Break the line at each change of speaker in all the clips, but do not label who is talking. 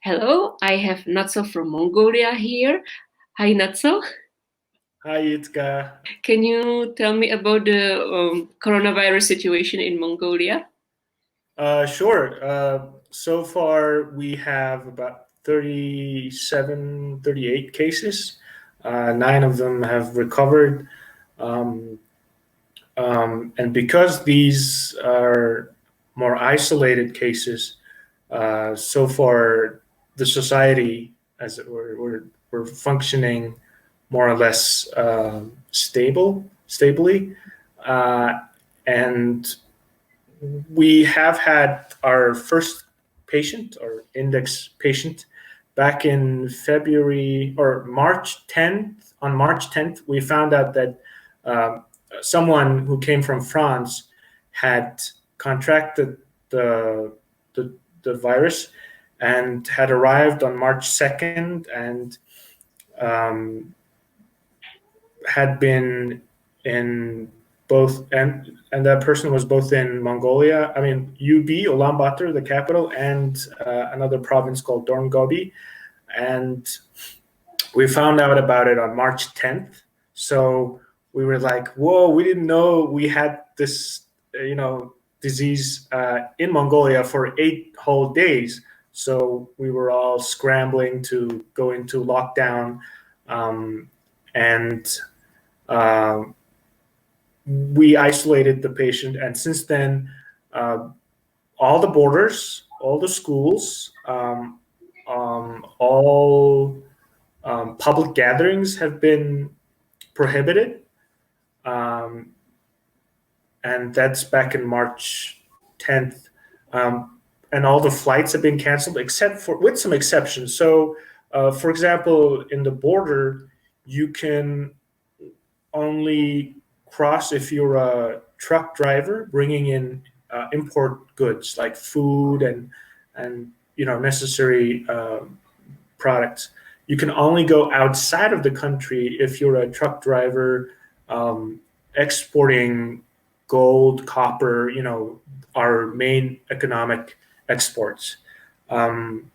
Hello, I have Natso from Mongolia here. Hi, Natso.
Hi, Itka.
Can you tell me about the coronavirus situation in Mongolia?
Sure. So far, we have about 37, 38 cases. Nine of them have recovered. Um, and because these are more isolated cases, so far the society, as it were, we're functioning more or less stably. Uh, and we have had our first patient or index patient back in February or March 10th. On March 10th, we found out that uh, someone who came from France had contracted the, the, the virus and had arrived on March 2nd and um, had been in both and that person was both in Mongolia. I mean, Ulaanbaatar, the capital, and another province called Dorngobi. And we found out about it on March 10th. So we were like, "Whoa, we didn't know we had this, disease in Mongolia for 8 whole days." So we were all scrambling to go into lockdown, and uh, we isolated the patient, and since then, uh, all the borders, all the schools, all public gatherings have been prohibited, um, and that's back in March 10th. Um, and all the flights have been canceled, except for with some exceptions. So, for example, in the border, you can only cross if you're a truck driver bringing in import goods like food and necessary products. You can only go outside of the country if you're a truck driver exporting gold, copper, our main economic exports. Um,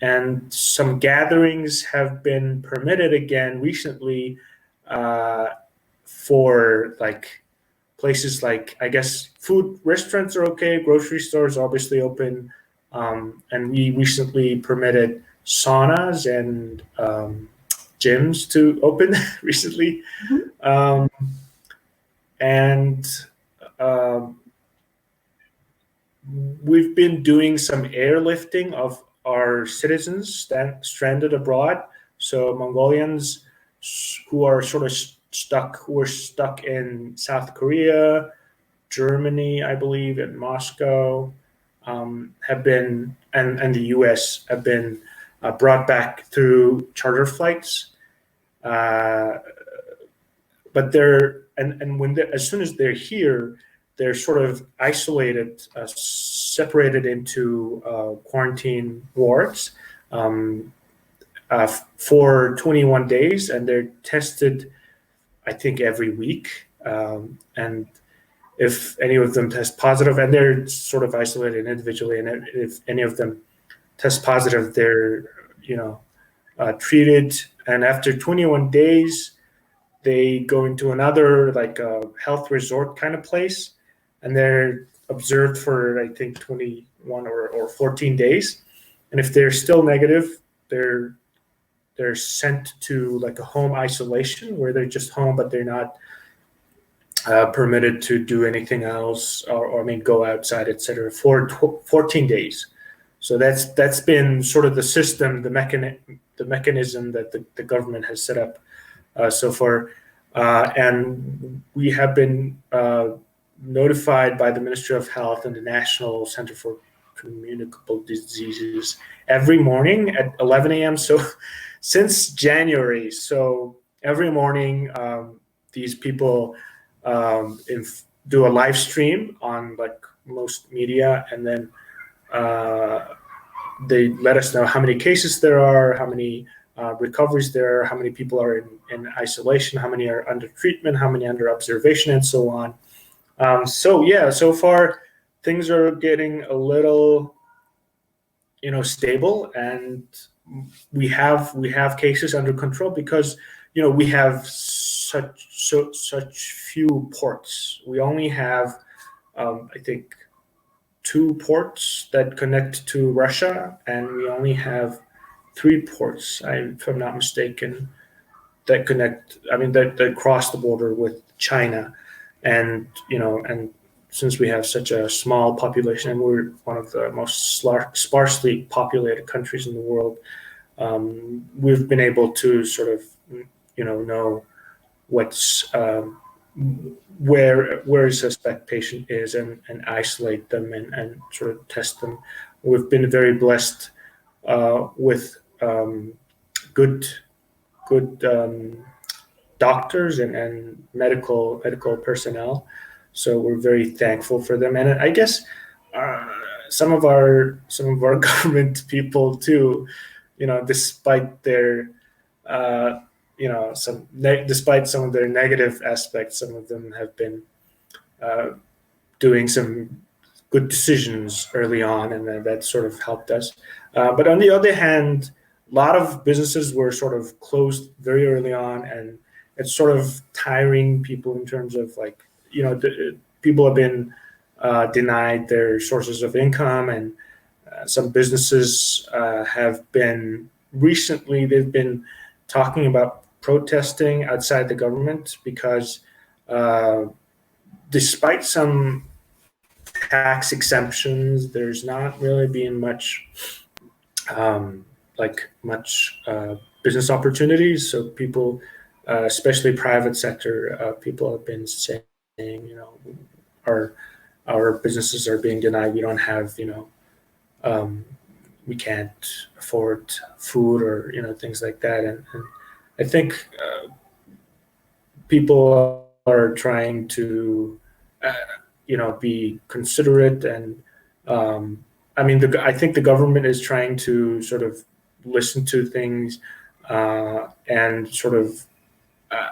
and some gatherings have been permitted again recently uh, for like places like, I guess, food restaurants are okay, grocery stores obviously open, and we recently permitted saunas and gyms to open recently,
Mhm.
um, and um, we've been doing some airlifting of our citizens stranded abroad. So Mongolians who are sort of who are stuck in South Korea, Germany, I believe, and Moscow, have been, and the U.S. have been brought back through charter flights. Uh, but they're and when they're, as soon as they're here, they're sort of isolated, separated into quarantine wards um, for 21 days, and they're tested, I think, every week. And if any of them test positive, and they're sort of isolated individually, and if any of them test positive, they're treated, and after 21 days they go into another like a health resort kind of place, and they're observed for I think 21 or 14 days, and if they're still negative, they're they're sent to like a home isolation where they're just home, but they're not permitted to do anything else, or I mean go outside, etc. for 14 days. So that's been sort of the system, the mechanism that the government has set up so far. And we have been notified by the Ministry of Health and the National Center for Communicable Diseases every morning at 11 a.m. So since January, so every morning these people do a live stream on like most media, and then uh, they let us know how many cases there are, how many recoveries there are, how many people are in isolation, how many are under treatment, how many under observation, and so on. So yeah, so far things are getting a little stable, and we have cases under control because we have such few ports. We only have I think two ports that connect to Russia, and we only have three ports, if I'm not mistaken, that connect. I mean, that cross the border with China, and since we have such a small population, and we're one of the most sparsely populated countries in the world, we've been able to sort of know what's where a suspect patient is, and isolate them, and sort of test them. We've been very blessed with good good doctors and medical personnel. So we're very thankful for them, and I guess uh, some of our government people too. Despite their despite some of their negative aspects, some of them have been uh, doing some good decisions early on, and that sort of helped us. But on the other hand, a lot of businesses were sort of closed very early on, and it's sort of tiring people in terms of like people have been denied their sources of income, and some businesses have been recently they've been talking about protesting outside the government because uh, despite some tax exemptions, there's not really been um, much business opportunities. So people, especially private sector people, have been saying, our our businesses are being denied. We don't have, um, we can't afford food, or things like that. And I think people are trying to be considerate, and I mean I think the government is trying to sort of listen to things and sort of uh,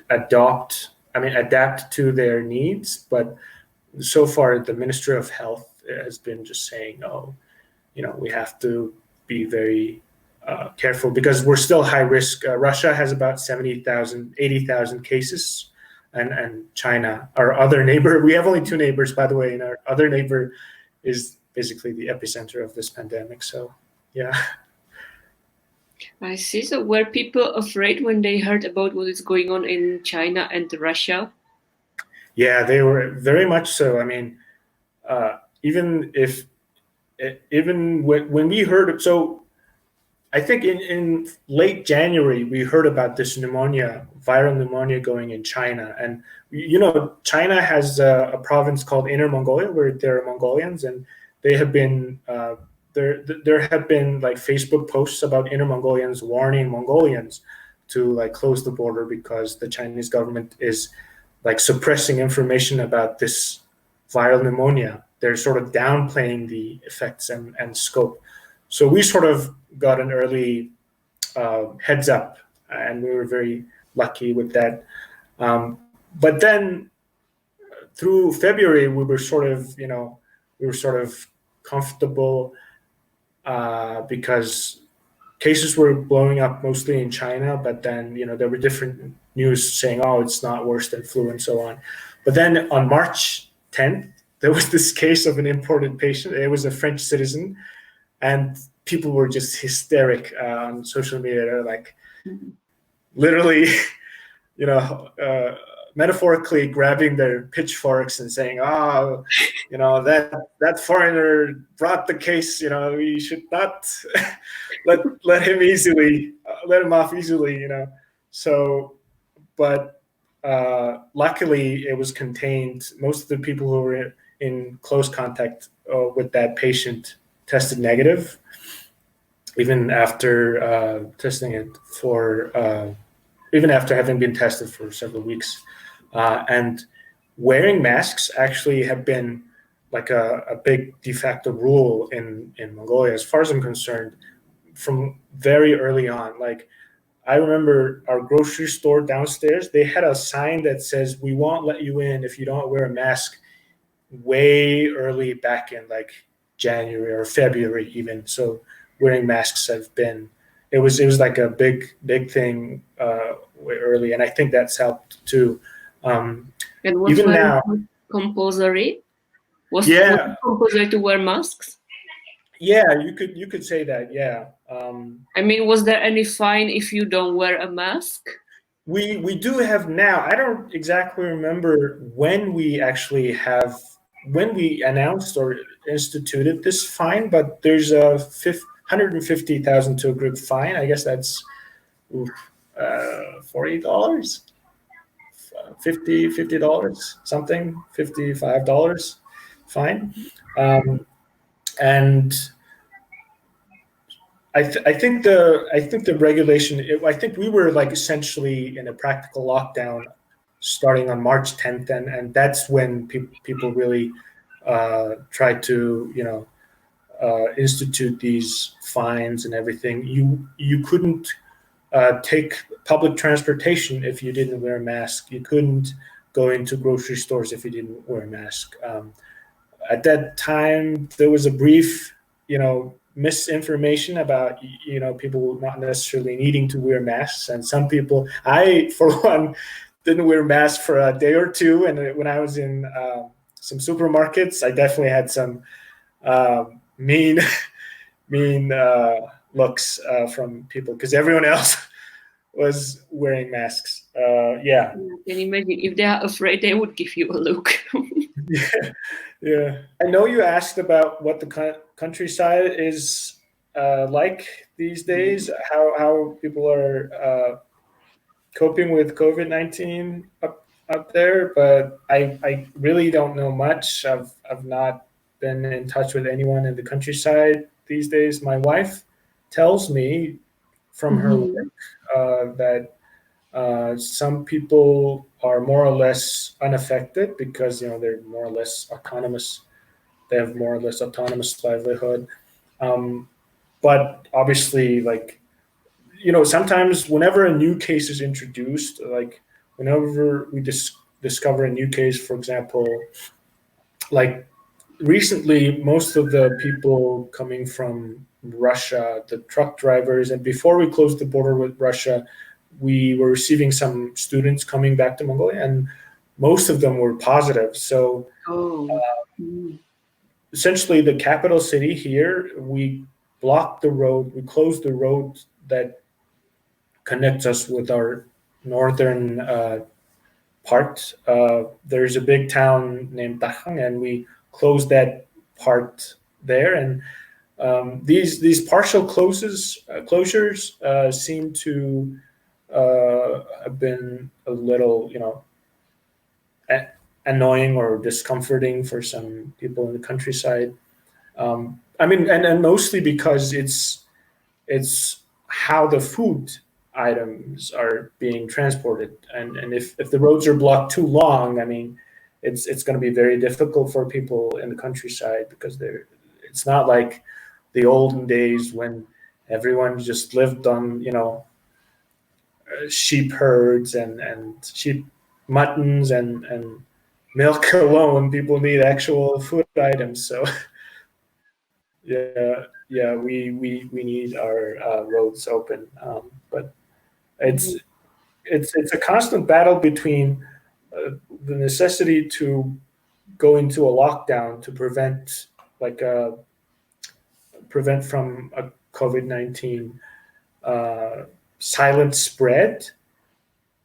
adapt to their needs. But so far the Ministry of Health has been just saying, oh, we have to be very careful because we're still high risk. Russia has about 70,000, 80,000 cases, and China, our other neighbor, we have only two neighbors, by the way, and our other neighbor is basically the epicenter of this pandemic. So, yeah.
I see. So were people afraid when they heard about what is going on in China and Russia?
Yeah, they were very much so. I mean, even if, even when we heard, so I think in late January we heard about this pneumonia, viral pneumonia going in China, and China has a province called Inner Mongolia where there are Mongolians, and they have been there have been like Facebook posts about Inner Mongolians warning Mongolians to like close the border because the Chinese government is like suppressing information about this viral pneumonia. They're sort of downplaying the effects and scope. So we sort of got an early heads up, and we were very lucky with that. But then through February, we were sort of comfortable because cases were blowing up mostly in China, but then there were different news saying, oh, it's not worse than flu and so on. But then on March 10th, there was this case of an imported patient. It was a French citizen, and people were just hysteric on social media. They're like literally, you know, uh, metaphorically grabbing their pitchforks and saying, "Oh, that foreigner brought the case. We should not let him let him off easily." So, but luckily, it was contained. Most of the people who were in close contact with that patient tested negative, even after testing it for even after having been tested for several weeks. And wearing masks actually have been like a big de facto rule in Mongolia, as far as I'm concerned, from very early on. Like I remember our grocery store downstairs, they had a sign that says, "We won't let you in if you don't wear a mask," way early back in like January or February even. So wearing masks have been it was like a big thing way early, and I think that's helped too. Um,
And was
even
very
now,
compulsory? Was it
yeah,
compulsory to wear masks?
yeah, you could say that, yeah.
I mean, was there any fine if you don't wear a mask?
We do have now. I don't exactly remember when we announced or instituted this fine, but there's a 150,000 to a group fine. I guess that's oof, $40, 50 dollars something, $55 fine, and I think the regulation. I think we were like essentially in a practical lockdown starting on March 10th, and that's when people really tried to institute these fines and everything. You couldn't take public transportation if you didn't wear a mask. You couldn't go into grocery stores if you didn't wear a mask. At that time, there was a brief, misinformation about people not necessarily needing to wear masks, and some people, I for one, didn't wear masks for a day or two, and when I was in some supermarkets, I definitely had some mean mean looks from people because everyone else was wearing masks. Yeah.
I can imagine if they are afraid, they would give you a look.
Yeah, yeah. I know you asked about what the countryside is like these days, how people are coping with COVID-19 up there, but I really don't know much. I've not been in touch with anyone in the countryside these days. My wife tells me from her
Mhm.
work that some people are more or less unaffected because they're more or less autonomous. They have more or less autonomous livelihood. Um, but obviously, like sometimes whenever a new case is introduced, like whenever we discover a new case, for example, like recently, most of the people coming from Russia, the truck drivers, and before we closed the border with Russia, we were receiving some students coming back to Mongolia, and most of them were positive. So
Oh. Mm.
essentially, the capital city here, we blocked the road, we closed the road that connects us with our northern part. There's a big town named Tahang, and we closed that part there. And these partial closures seem to have been a little, a- annoying or discomforting for some people in the countryside. I mean, and mostly because it's how the food items are being transported, and if the roads are blocked too long, I mean, it's going to be very difficult for people in the countryside because it's not like the olden days when everyone just lived on sheep herds and sheep muttons and milk alone. People need actual food items. So yeah, we need our roads open. But it's
Mhm.
it's a constant battle between the necessity to go into a lockdown to like uh, prevent from a COVID-19 uh, silent spread,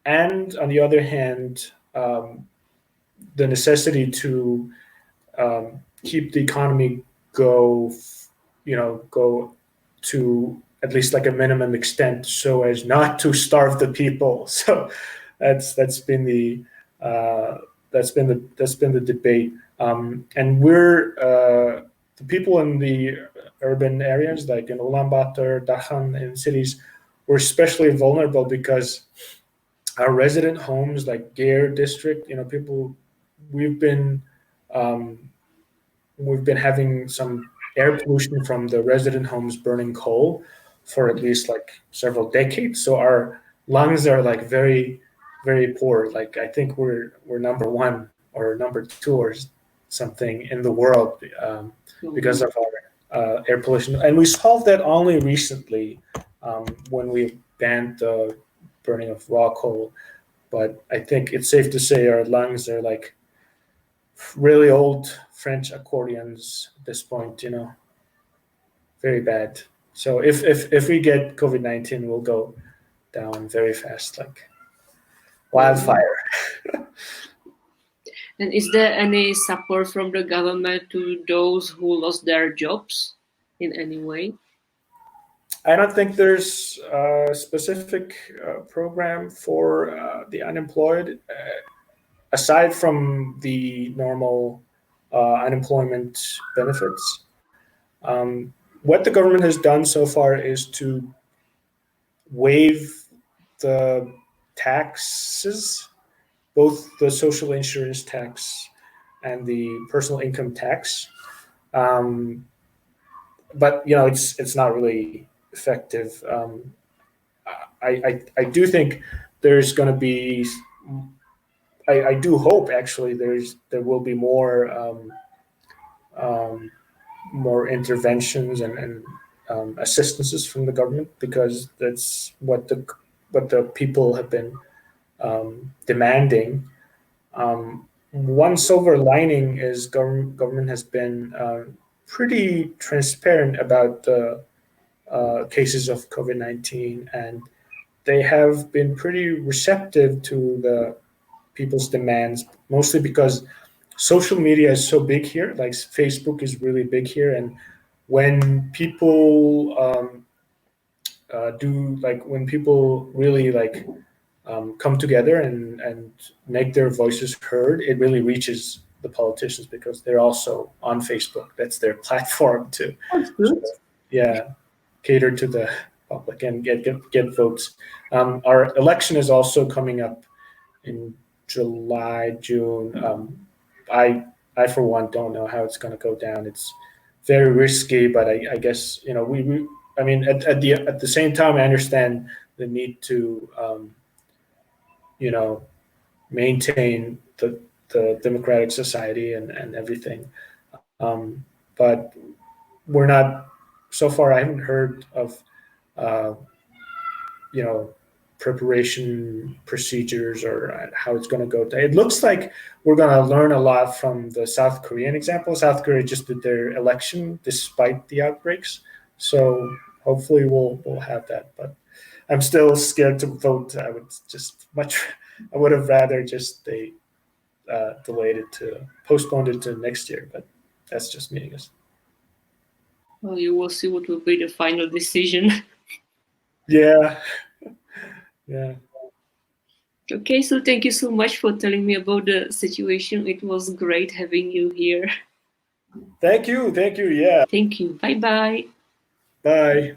and on the other hand, the necessity to keep the economy go, go to at least like a minimum extent, so as not to starve the people. So that's been uh, the debate, and we're the people in the urban areas like in Ulaanbaatar, Dahan, in cities, we're especially vulnerable because our resident homes, like Gare district, people, we've been um, we've been having some air pollution from the resident homes burning coal for at least like several decades. So our lungs are like very, very poor. Like I think we're number one or number two, or something in the world because
Oh,
of our air pollution. And we solved that only recently when we banned the burning of raw coal. But I think it's safe to say our lungs are like really old French accordions at this point, very bad. So if we get COVID-19, we'll go down very fast, like
oh.
wildfire.
And is there any support from the government to those who lost their jobs in any way?
I don't think there's a specific program for the unemployed, aside from the normal unemployment benefits. What the government has done so far is to waive the taxes, both the social insurance tax and the personal income tax. Um, but it's not really effective. I do think there's going to be. I do hope actually there will be um, more interventions and assistances from the government because that's what the people have been demanding. One silver lining is government has been pretty transparent about the cases of COVID-19, and they have been pretty receptive to the people's demands, mostly because social media is so big here. Like Facebook is really big here, and when people do like when people really like come together and make their voices heard, it really reaches the politicians because they're also on Facebook. That's their platform to
That's
sort
good.
of, yeah, cater to the public and get votes. Our election is also coming up in July, June. I for one don't know how it's going to go down. It's very risky, but I guess we I mean at the same time I understand the need to you know maintain the democratic society and everything. But we're not so far. I haven't heard of uh, you know preparation procedures or how it's going to go. It looks like we're going to learn a lot from the South Korean example. South Korea just did their election despite the outbreaks, so hopefully we'll have that. But I'm still scared to vote. I would have rather just they delayed it to postponed it to next year. But that's just me, I guess.
Well, you will see what will be the final decision.
Yeah, yeah.
Okay, so thank you so much for telling me about the situation. It was great having you here.
Thank you, thank you. Yeah.
Thank you. Bye bye.
Bye.